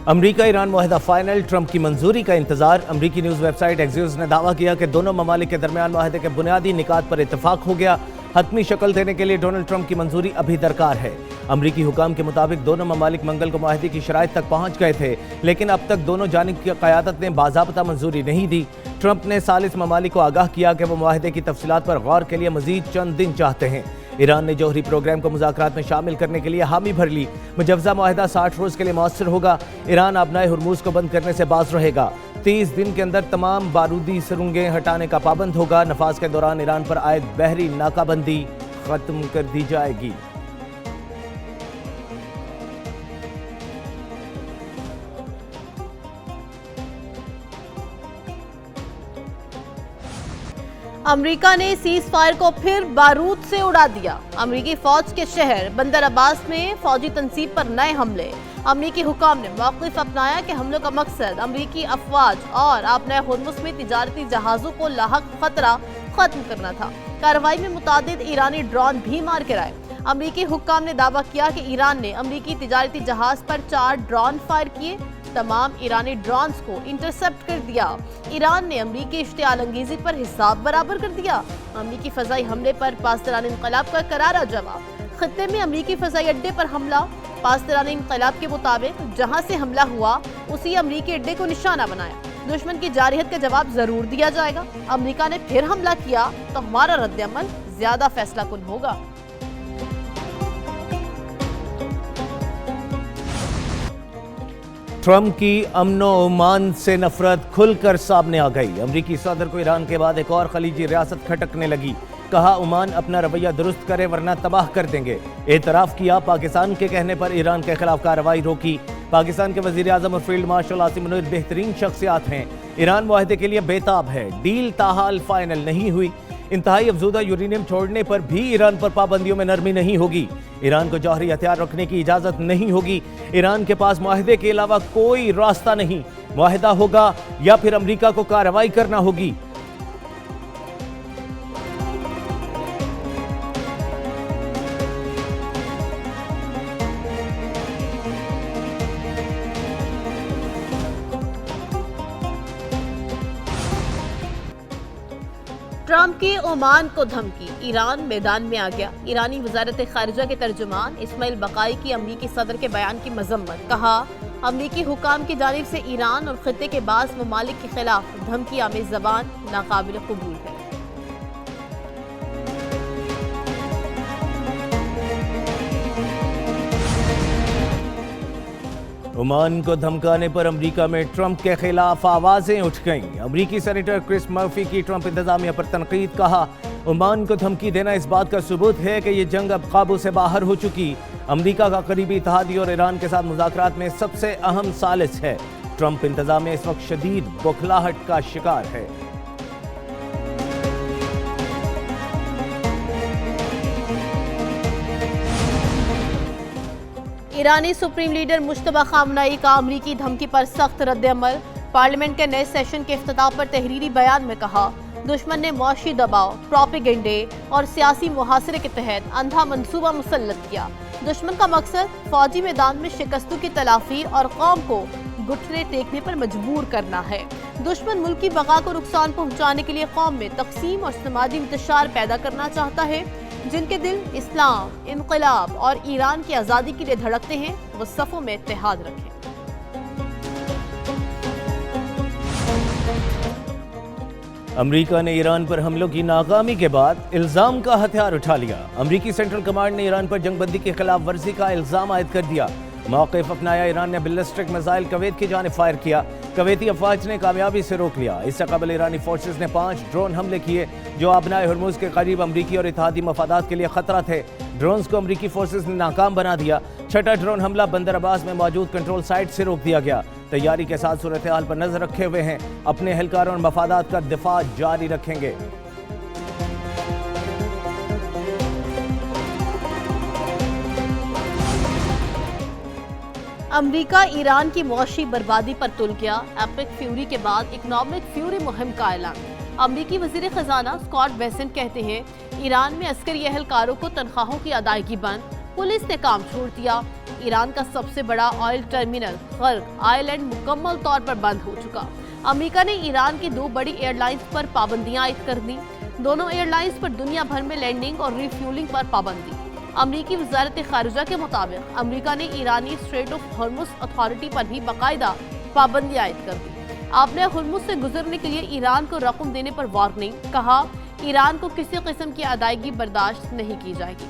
امریکہ ایران معاہدہ final, Trump کی منظوری کا انتظار۔ امریکی نیوز ویب سائٹ ایکزیوس نے دعویٰ کیا کہ دونوں ممالک کے درمیان معاہدے کے بنیادی نکات پر اتفاق ہو گیا۔ حتمی شکل دینے کے لیے ڈونلڈ ٹرمپ کی منظوری ابھی درکار ہے۔ امریکی حکام کے مطابق دونوں ممالک منگل کو معاہدے کی شرائط تک پہنچ گئے تھے، لیکن اب تک دونوں جانب کی قیادت نے باضابطہ منظوری نہیں دی۔ ٹرمپ نے ثالث ممالک کو آگاہ کیا کہ وہ معاہدے کی تفصیلات پر غور کے لیے مزید چند دن چاہتے ہیں۔ ایران نے جوہری پروگرام کو مذاکرات میں شامل کرنے کے لیے حامی بھر لی۔ مجوزہ معاہدہ 60 روز کے لیے مؤثر ہوگا۔ ایران آبنائے ہرموز کو بند کرنے سے باز رہے گا۔ 30 دن کے اندر تمام بارودی سرنگیں ہٹانے کا پابند ہوگا۔ نفاذ کے دوران ایران پر عائد بحری ناکہ بندی ختم کر دی جائے گی۔ امریکہ نے سیز فائر کو پھر بارود سے اڑا دیا۔ امریکی فوج کے شہر بندر عباس میں فوجی تنصیب پر نئے حملے۔ امریکی حکام نے موقف اپنایا کہ حملوں کا مقصد امریکی افواج اور آبنائے ہرمز میں تجارتی جہازوں کو لاحق خطرہ ختم کرنا تھا۔ کارروائی میں متعدد ایرانی ڈرون بھی مار گرائے۔ امریکی حکام نے دعویٰ کیا کہ ایران نے امریکی تجارتی جہاز پر 4 ڈرون فائر کیے۔ تمام ایرانی ڈرونز کو انٹرسپٹ کر دیا۔ ایران نے امریکی اشتعال انگیزی پر حساب برابر کر دیا۔ امریکی فضائی حملے پر پاسداران انقلاب کا کرارا جواب۔ خطے میں امریکی فضائی اڈے پر حملہ۔ پاسداران انقلاب کے مطابق جہاں سے حملہ ہوا اسی امریکی اڈے کو نشانہ بنایا۔ دشمن کی جارحیت کا جواب ضرور دیا جائے گا۔ امریکہ نے پھر حملہ کیا تو ہمارا رد عمل زیادہ فیصلہ کن ہوگا۔ ٹرمپ کی امن و امان سے نفرت کھل کر سامنے آ گئی۔ امریکی صدر کو ایران کے بعد ایک اور خلیجی ریاست کھٹکنے لگی۔ کہا عمان اپنا رویہ درست کرے ورنہ تباہ کر دیں گے۔ اعتراف کیا پاکستان کے کہنے پر ایران کے خلاف کارروائی روکی۔ پاکستان کے وزیر اعظم اور فیلڈ مارشل عاصم منیر بہترین شخصیات ہیں۔ ایران معاہدے کے لیے بےتاب ہے۔ ڈیل تاحال فائنل نہیں ہوئی۔ انتہائی افزودہ یورینیم چھوڑنے پر بھی ایران پر پابندیوں میں نرمی نہیں ہوگی۔ ایران کو جوہری ہتھیار رکھنے کی اجازت نہیں ہوگی۔ ایران کے پاس معاہدے کے علاوہ کوئی راستہ نہیں۔ معاہدہ ہوگا یا پھر امریکہ کو کارروائی کرنا ہوگی۔ ٹرمپ کی عمان کو دھمکی، ایران میدان میں آ گیا۔ ایرانی وزارت خارجہ کے ترجمان اسماعیل بقائی کی امریکی صدر کے بیان کی مذمت۔ کہا امریکی حکام کی جانب سے ایران اور خطے کے بعض ممالک کے خلاف دھمکی آمیز زبان ناقابل قبول ہے۔ عمان کو دھمکانے پر امریکہ میں ٹرمپ کے خلاف آوازیں اٹھ گئیں۔ امریکی سینیٹر کرس مرفی کی ٹرمپ انتظامیہ پر تنقید۔ کہا عمان کو دھمکی دینا اس بات کا ثبوت ہے کہ یہ جنگ اب قابو سے باہر ہو چکی۔ امریکہ کا قریبی اتحادی اور ایران کے ساتھ مذاکرات میں سب سے اہم ثالث ہے۔ ٹرمپ انتظامیہ اس وقت شدید بوکھلاہٹ کا شکار ہے۔ ایرانی سپریم لیڈر مجتبیٰ خامنہئی کا امریکی دھمکی پر سخت رد عمل۔ پارلیمنٹ کے نئے سیشن کے افتتاح پر تحریری بیان میں کہا دشمن نے معاشی دباؤ، پروپیگنڈے اور سیاسی محاصرے کے تحت اندھا منصوبہ مسلط کیا۔ دشمن کا مقصد فوجی میدان میں شکستوں کی تلافی اور قوم کو گھٹنے ٹیکنے پر مجبور کرنا ہے۔ دشمن ملکی بقا کو نقصان پہنچانے کے لیے قوم میں تقسیم اور سماجی انتشار پیدا کرنا چاہتا ہے۔ جن کے دل اسلام، انقلاب اور ایران کی آزادی کے لیے دھڑکتے ہیں وہ صفوں میں اتحاد رکھیں۔ امریکہ نے ایران پر حملوں کی ناکامی کے بعد الزام کا ہتھیار اٹھا لیا۔ امریکی سینٹرل کمانڈ نے ایران پر جنگ بندی کی خلاف ورزی کا الزام عائد کر دیا۔ موقف اپنایا، ایران نے بیلسٹک میزائل کویت کی جانب فائر کیا۔ کویتی افواج نے کامیابی سے روک لیا۔ اس سے قبل ایرانی فورسز نے 5 ڈرون حملے کیے جو آبنائے ہرمز کے قریب امریکی اور اتحادی مفادات کے لیے خطرہ تھے۔ ڈرونز کو امریکی فورسز نے ناکام بنا دیا۔ 6واں ڈرون حملہ بندر عباس میں موجود کنٹرول سائٹ سے روک دیا گیا۔ تیاری کے ساتھ صورتحال پر نظر رکھے ہوئے ہیں، اپنے اہلکاروں اور مفادات کا دفاع جاری رکھیں گے۔ امریکہ ایران کی معاشی بربادی پر تل گیا۔ ایپک فیوری کے بعد اکنامک فیوری مہم کا اعلان۔ امریکی وزیر خزانہ اسکاٹ بیسنٹ کہتے ہیں ایران میں عسکری اہلکاروں کو تنخواہوں کی ادائیگی بند، पुलिस ने काम छोड़ दिया। ईरान का सबसे बड़ा ऑयल टर्मिनल खर्क आइलैंड मुकम्मल तौर पर बंद हो चुका। अमेरिका ने ईरान की 2 बड़ी एयरलाइंस पर पाबंदियां आयद कर दी। दोनों एयरलाइंस पर दुनिया भर में लैंडिंग और रिफ्यूलिंग पर पाबंदी। अमरीकी वजारत खारिजा के मुताबिक अमरीका ने ईरानी स्ट्रेट ऑफ हॉर्मुज अथॉरिटी पर भी बाकायदा पाबंदी आयद कर दी। आपने हॉर्मुज से गुजरने के लिए ईरान को रकम देने पर वार्निंग, कहा ईरान को किसी किस्म की अदायगी बर्दाश्त नहीं की जाएगी।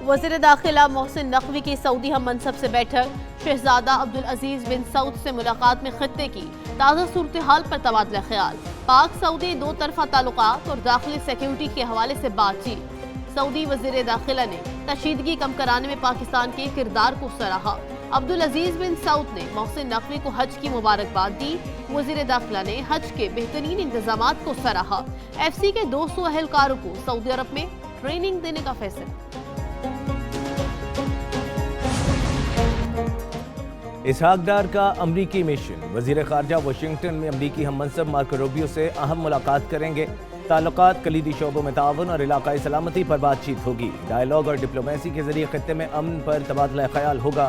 वज़ीर दाखिला मोहसिन नकवी की सऊदी हम मनसब से बैठक। शहजादा अब्दुल अजीज बिन सऊद से मुलाकात में खत्ते की ताज़ा सूरत हाल पर तबादला ख्याल। पाक सऊदी 2 तरफा ताल्लुकात और दाखिली सिक्योरिटी के हवाले से बातचीत। सऊदी वज़ीर दाखिला ने तशीदगी कम कराने में पाकिस्तान के किरदार को सराहा। अब्दुल अजीज बिन सऊद ने मोहसिन नकवी को हज की मुबारकबाद दी। वज़ीर दाखिला ने हज के बेहतरीन इंतजामात को सराहा। FC के 200 अहलकारों को सऊदी अरब में ट्रेनिंग देने का फैसला। इसहाक डार का अमरीकी मिशन। वज़ीर ख़ारजा वाशिंगटन में अमरीकी हम मनसब मार्को रूबियो से अहम मुलाकात करेंगे। ताल्लुकात, कलीदी शोबों में ताउन और इलाकाई सलामती पर बातचीत होगी। डायलॉग और डिप्लोमेसी के जरिए खत्ते में अमन पर तबादला ख्याल होगा।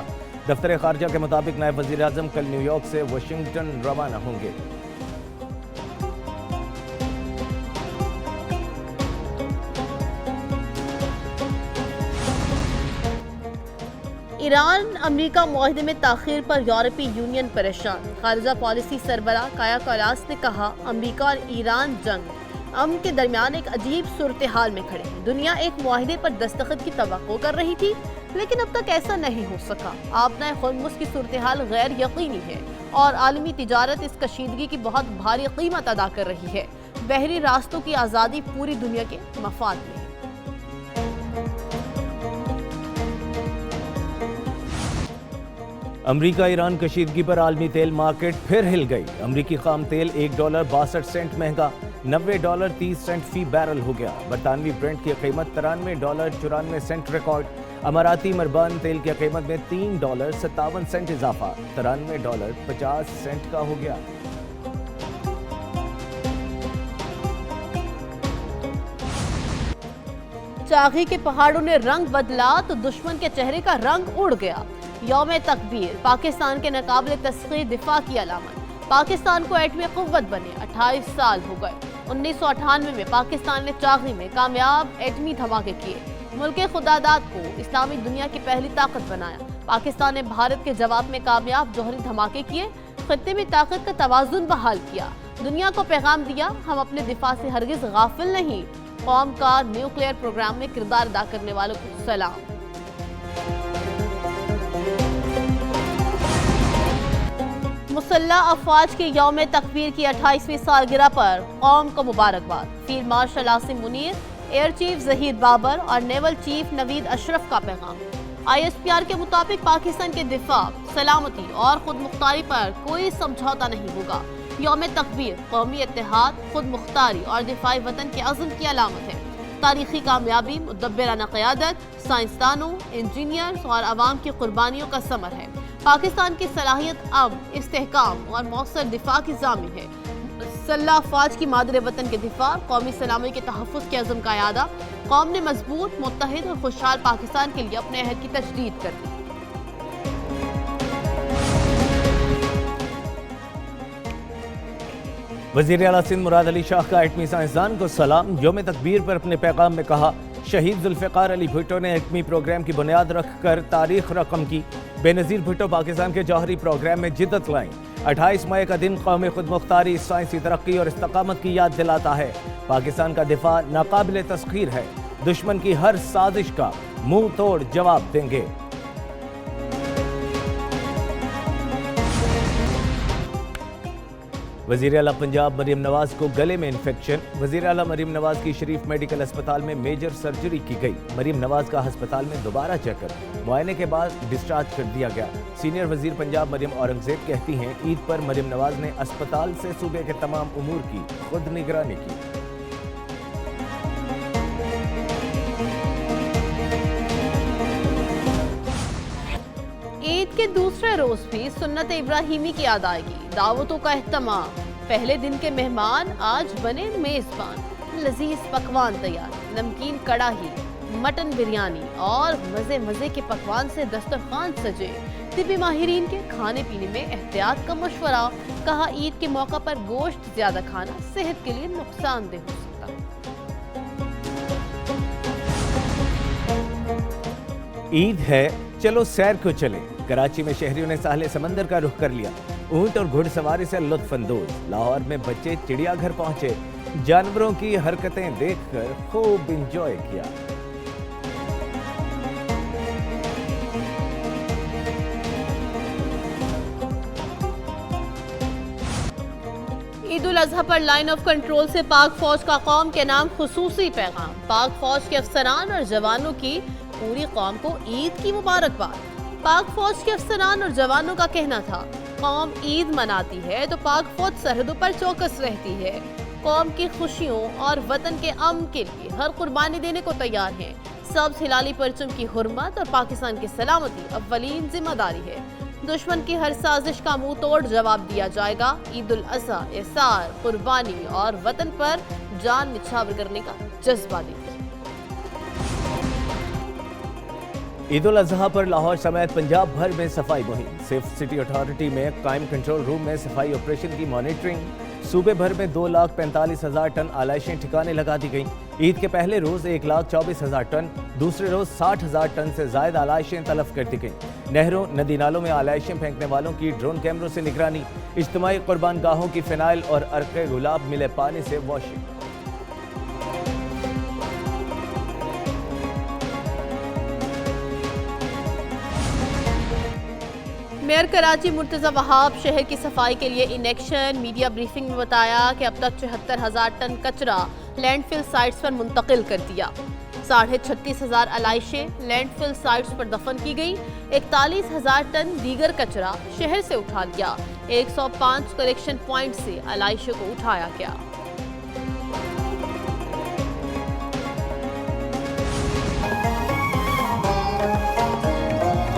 दफ्तर ख़ारजा के मुताबिक नायब वज़ीर आज़म कल न्यूयॉर्क से वाशिंगटन रवाना होंगे। ईरान अमेरिका मुआहदे में ताख़ीर पर यूरोपीय यूनियन परेशान। खारिजा पॉलिसी सरबराह काया कलास ने कहा अमेरिका और ईरान जंग अमन के दरमियान एक अजीब सूरत हाल में खड़े हैं। दुनिया एक मुआहदे पर दस्तखत की तवक्को कर रही थी, लेकिन अब तक ऐसा नहीं हो सका। आपना हॉर्मुज की सूरत हाल गैर यकीनी है और आलमी तिजारत इस कशीदगी की बहुत भारी कीमत अदा कर रही है। बहरी रास्तों की आज़ादी पूरी दुनिया के मफाद में है। अमरीका ईरान कशीदगी पर आलमी तेल मार्केट फिर हिल गई। अमरीकी खाम तेल $1.62 महंगा, $90.30 फी बैरल हो गया। बरतानवी ब्रेंट की कीमत $93.94 रिकॉर्ड। अमाराती मरबान तेल की कीमत में $3.57 इजाफा, $93.50 का हो गया। चागी के पहाड़ों ने रंग बदला तो दुश्मन के चेहरे का रंग उड़ गया। यौम तकबीर पाकिस्तान के नाकाबिल तस्खीर दिफा की अलामत। पाकिस्तान को एटमी क़ुव्वत बने 28 साल हो गए। 1998 में पाकिस्तान ने चागी में कामयाब एटमी धमाके किए। मुल्क खुदादाद को इस्लामी दुनिया की पहली ताकत बनाया। पाकिस्तान ने भारत के जवाब में कामयाब जौहरी धमाके किए। खत्ते में ताकत का तवाज़ुन बहाल किया। दुनिया को पैगाम दिया हम अपने दिफा से हरगिज़ गाफिल नहीं। कौम का न्यूक्लियर प्रोग्राम में किरदार अदा करने वालों को सलाम। मुसल्लह अफवाज की यौम तकबीर की 28वीं सालगिरह पर कौम को मुबारकबाद। Field marshal Asim Munir, air chief Zaheer Babar और नेवल चीफ नवीद अशरफ का पैगाम। ISPR के मुताबिक पाकिस्तान के दिफा, सलामती और खुद मुख्तारी पर कोई समझौता नहीं होगा। यौम तकबीर कौमी इत्तेहाद, खुद मुख्तारी और दिफाई वतन के अज़्म की अलामत है। तारीखी कामयाबी, मुदब्बिराना क़यादत, साइंसदानों, इंजीनियर्स और अवाम की कुर्बानियों का समर है। पाकिस्तान की सलाहियत अब इस्तेहकाम और मौसर दिफा की ज़ामिन है। मुसल्लह अफवाज की मादर वतन के दिफा, कौमी सलामती के तहफ़्फ़ुज़ के अज़्म का यादा। कौम ने मजबूत, मुत्तहिद और खुशहाल पाकिस्तान के लिए अपने अहद की तजदीद कर दी। वज़ीर आला सिंध मुराद अली शाह का एटमी साइंसदान को सलाम। यौम तकबीर पर अपने पैगाम में कहा शहीद जुल्फ़िकार अली भुट्टो ने एटमी प्रोग्राम की बुनियाद रखकर तारीख रकम की। बेनज़ीर भुट्टो पाकिस्तान के जौहरी प्रोग्राम में जिद्दत लाएं। 28 मई का दिन कौमी खुद मुख्तारी, साइंसी तरक्की और इस्तकामत की याद दिलाता है। पाकिस्तान का दिफा नाकाबिल तस्खीर है। दुश्मन की हर साजिश का मुंह तोड़ जवाब देंगे। वज़ीर आला पंजाब मरीम नवाज को गले में इन्फेक्शन। वज़ीर आला मरीम नवाज की शरीफ मेडिकल अस्पताल में मेजर सर्जरी की गई। मरीम नवाज का अस्पताल में दोबारा चेकअप, मुआयने के बाद डिस्चार्ज कर दिया गया। सीनियर वज़ीर पंजाब मरीम औरंगज़ेब कहती हैं ईद पर मरीम नवाज ने अस्पताल से सूबे के तमाम उमूर की खुद निगरानी की। ईद के दूसरे रोज भी सुन्नत इब्राहिमी की अदायगी, दावतों का एहतमाम। पहले दिन के मेहमान आज बने मेजबान। लजीज पकवान तैयार, नमकीन कड़ाही, मटन बिरयानी और मजे मजे के पकवान से दस्तरखान सजे। तिबी माहिरीन के खाने पीने में एहतियात का मशवरा, कहा ईद के मौका पर गोश्त ज्यादा खाना सेहत के लिए नुकसानदेह हो सकता है। ईद है, चलो सैर को चले। कराची में शहरियों ने साहले समंदर का रुख कर लिया। ऊंट और घुड़सवारी से लुत्फ अंदोज। लाहौर में बच्चे चिड़ियाघर पहुंचे, जानवरों की हरकतें देखकर खूब इंजॉय किया। ईद उल अजहा पर लाइन ऑफ कंट्रोल से पाक फौज का कौम के नाम खुसूसी पैगाम। पाक फौज के अफसरान और जवानों की पूरी कौम को ईद की मुबारकबाद। पाक फौज के अफसरान और जवानों का कहना था, कौम ईद मनाती है तो पाक फौज सरहदों पर चौकस रहती है। कौम की खुशियों और वतन के अमन के लिए हर कुर्बानी देने को तैयार हैं। सब हिलाली परचम की हुर्मत और पाकिस्तान की सलामती अव्वलीन जिम्मेदारी है। दुश्मन की हर साजिश का मुंह तोड़ जवाब दिया जाएगा। ईद उल अजहा एहसार, कुर्बानी और वतन पर जान निछावर करने का जज्बा देती है। ईद उल अजहा पर लाहौर समेत पंजाब भर में सफाई मुहिम। सिर्फ सिटी अथॉरिटी में कायम कंट्रोल रूम में सफाई ऑपरेशन की मॉनिटरिंग। सूबे भर में 2,45,000 टन आलाइशें ठिकाने लगा दी गईं। ईद के पहले रोज 1,24,000 टन, दूसरे रोज 60,000 टन से ज्यादा आलाइशें तलफ कर दी गईं। नहरों नदी नालों में आलाइशें फेंकने वालों की ड्रोन कैमरों से निगरानी। इज्तिमाई कुर्बान गाहों की फिनाइल और अर्क़े गुलाब मिले पानी से वॉशिंग। मेयर कराची मुर्तज़ा वहाब शहर की सफाई के लिए इन एक्शन। मीडिया ब्रीफिंग में बताया कि अब तक 74,000 टन कचरा लैंडफिल साइट्स पर मुंतकिल कर दिया। 36,500 आलाइशें लैंडफिल साइट्स पर दफन की गई। 41,000 टन दीगर कचरा शहर से उठा लिया। 105 कलेक्शन पॉइंट से आलाइशों को उठाया गया।